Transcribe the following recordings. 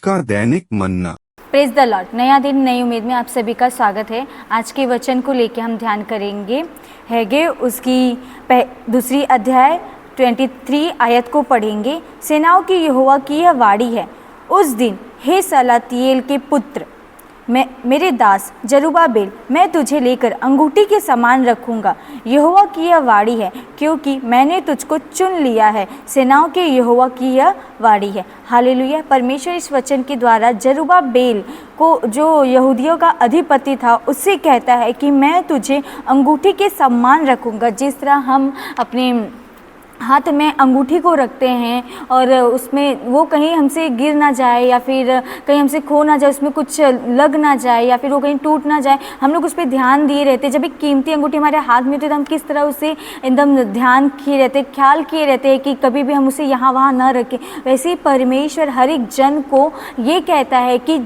का दैनिक मन्ना। Praise the Lord. नया दिन नई उम्मीद में आप सभी का स्वागत है। आज के वचन को लेकर हम ध्यान करेंगे। हैगे उसकी दूसरी अध्याय 23 आयत को पढ़ेंगे। सेनाओं की यहोवा की यह वाणी है, उस दिन हे सलातियेल के पुत्र मेरे दास जरुब्बाबेल, मैं तुझे लेकर अंगूठी के समान रखूंगा। यहोवा की यह वाणी है, क्योंकि मैंने तुझको चुन लिया है। सेनाओं के यहोवा की यह वाणी है। हालेलुया। परमेश्वर इस वचन के द्वारा जरुब्बाबेल को, जो यहूदियों का अधिपति था, उससे कहता है कि मैं तुझे अंगूठी के समान रखूंगा। जिस तरह हम अपने हाथ में अंगूठी को रखते हैं और उसमें वो कहीं हमसे गिर ना जाए या फिर कहीं हमसे खो ना जाए, उसमें कुछ लग ना जाए या फिर वो कहीं टूट ना जाए, हम लोग उस पर ध्यान दिए रहते हैं। जब एक कीमती अंगूठी हमारे हाथ में होती है तो हम किस तरह उसे एकदम ध्यान किए रहते हैं, ख्याल किए रहते हैं कि कभी भी हम उसे यहाँ वहाँ ना रखें। वैसे ही परमेश्वर हर एक जन को ये कहता है कि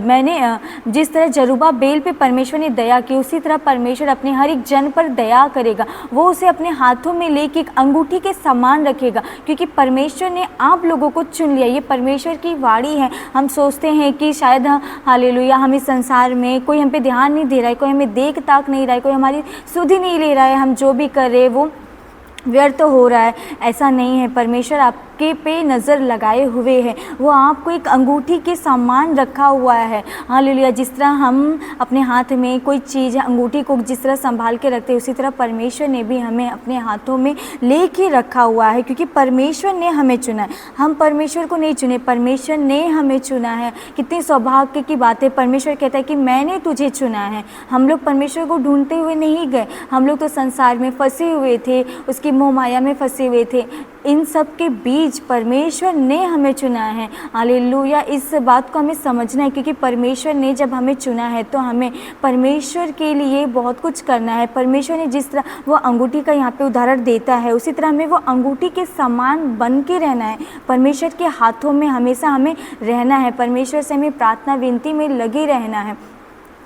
मैंने जिस तरह जरुब्बाबेल पे परमेश्वर ने दया की, उसी तरह परमेश्वर अपने हर एक जन पर दया करेगा। वो उसे अपने हाथों में लेके एक अंगूठी के समान रखेगा, क्योंकि परमेश्वर ने आप लोगों को चुन लिया। ये परमेश्वर की वाणी है। हम सोचते हैं कि शायद हालेलुया हम इस संसार में कोई हम पे ध्यान नहीं दे रहा है, कोई हमें देख ताक नहीं रहा है, कोई हमारी सुधि नहीं ले रहा है, हम जो भी कर रहे हैं वो व्यर्थ हो रहा है। ऐसा नहीं है। परमेश्वर आपके पे नज़र लगाए हुए है। वो आपको एक अंगूठी के समान रखा हुआ है। हालेलुया। जिस तरह हम अपने हाथ में कोई चीज़, अंगूठी को जिस तरह संभाल के रखते हैं, उसी तरह परमेश्वर ने भी हमें अपने हाथों में लेके रखा हुआ है, क्योंकि परमेश्वर ने हमें चुना है। हम परमेश्वर को नहीं चुने, परमेश्वर ने हमें चुना है। कितनी सौभाग्य की बात है। परमेश्वर कहता है कि मैंने तुझे चुना है। हम लोग परमेश्वर को ढूंढते हुए नहीं गए। हम लोग तो संसार में फंसे हुए थे, उसकी मोह माया में फंसे हुए थे। इन सब के बीच परमेश्वर ने हमें चुना है। हालेलुया। इस बात को हमें समझना है, क्योंकि परमेश्वर ने जब हमें चुना है तो हमें परमेश्वर के लिए बहुत कुछ करना है। परमेश्वर ने जिस तरह वो अंगूठी का यहाँ पे उदाहरण देता है, उसी तरह हमें वो अंगूठी के समान बन के रहना है। परमेश्वर के हाथों में हमेशा हमें रहना है। परमेश्वर से हमें प्रार्थना विनती में लगे रहना है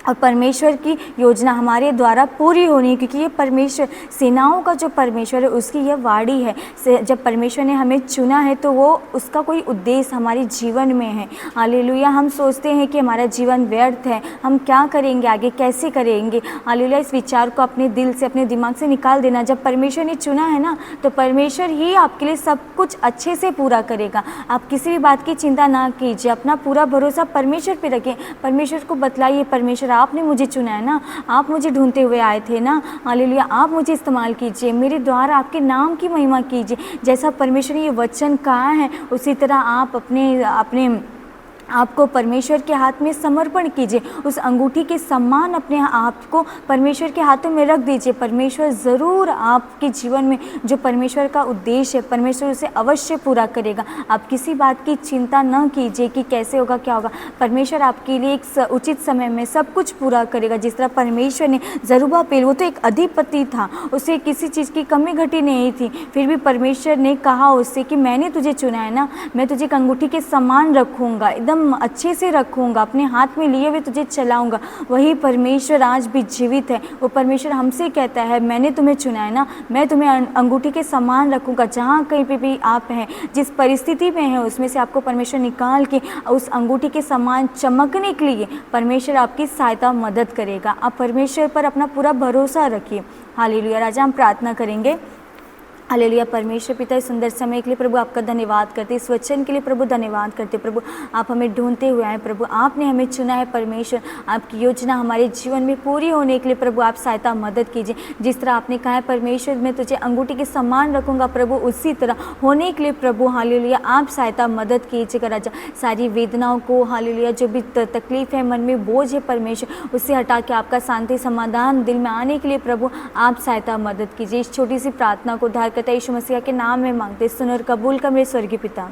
और परमेश्वर की योजना हमारे द्वारा पूरी होनी है, क्योंकि ये परमेश्वर, सेनाओं का जो परमेश्वर है, उसकी यह वाणी है। जब परमेश्वर ने हमें चुना है तो वो उसका कोई उद्देश्य हमारे जीवन में है। हालेलुया। हम सोचते हैं कि हमारा जीवन व्यर्थ है, हम क्या करेंगे आगे, कैसे करेंगे। हालेलुया। इस विचार को अपने दिल से, अपने दिमाग से निकाल देना। जब परमेश्वर ने चुना है ना, तो परमेश्वर ही आपके लिए सब कुछ अच्छे से पूरा करेगा। आप किसी भी बात की चिंता ना कीजिए, अपना पूरा भरोसा परमेश्वर पर रखें। परमेश्वर को बतलाइए, परमेश्वर आपने मुझे चुना है ना, आप मुझे ढूंढते हुए आए थे ना। हालेलुया। आप मुझे इस्तेमाल कीजिए, मेरे द्वारा आपके नाम की महिमा कीजिए। जैसा परमेश्वर ने ये वचन कहा है, उसी तरह आप अपने आपको परमेश्वर के हाथ में समर्पण कीजिए। उस अंगूठी के समान अपने आप को परमेश्वर के हाथों में रख दीजिए। परमेश्वर ज़रूर आपके जीवन में जो परमेश्वर का उद्देश्य है, परमेश्वर उसे अवश्य पूरा करेगा। आप किसी बात की चिंता न कीजिए कि कैसे होगा, क्या होगा। परमेश्वर आपके लिए एक उचित समय में सब कुछ पूरा करेगा। जिस तरह परमेश्वर ने जरुब्बाबेल, वो तो एक अधिपति था, उसे किसी चीज़ की कमी घटी नहीं थी, फिर भी परमेश्वर ने कहा उससे कि मैंने तुझे चुना है ना, मैं तुझे एक अंगूठी के समान रखूँगा, एकदम अच्छे से रखूँगा, अपने हाथ में लिए हुए तुझे चलाऊँगा। वही परमेश्वर आज भी जीवित है। वो परमेश्वर हमसे कहता है मैंने तुम्हें चुना है ना, मैं तुम्हें अंगूठी के समान रखूँगा। जहाँ कहीं पे भी आप हैं, जिस परिस्थिति में हैं, उसमें से आपको परमेश्वर निकाल के उस अंगूठी के समान चमकने के लिए परमेश्वर आपकी सहायता मदद करेगा। आप परमेश्वर पर अपना पूरा भरोसा रखिए। हालेलुया। राजा, हम प्रार्थना करेंगे। हालेलुया। परमेश्वर पिता, इस सुंदर समय के लिए प्रभु आपका धन्यवाद करते, इस वचन के लिए प्रभु धन्यवाद करते। प्रभु आप हमें ढूंढते हुए आए, प्रभु आपने हमें चुना है। परमेश्वर आपकी योजना हमारे जीवन में पूरी होने के लिए प्रभु आप सहायता मदद कीजिए। जिस तरह आपने कहा है परमेश्वर मैं तुझे अंगूठी के समान रखूँगा, प्रभु उसी तरह होने के लिए प्रभु हालेलुया आप सहायता मदद कीजिएगा। राजा, सारी वेदनाओं को, हालेलुया जो भी तकलीफ है, मन में बोझ है परमेश्वर, उससे हटा के आपका शांति समाधान दिल में आने के लिए प्रभु आप सहायता मदद कीजिए। इस छोटी सी प्रार्थना को उद्धारकर्ता यीशु मसीह के नाम में मांगते, सुन और कबूल कर मेरे स्वर्गीय पिता।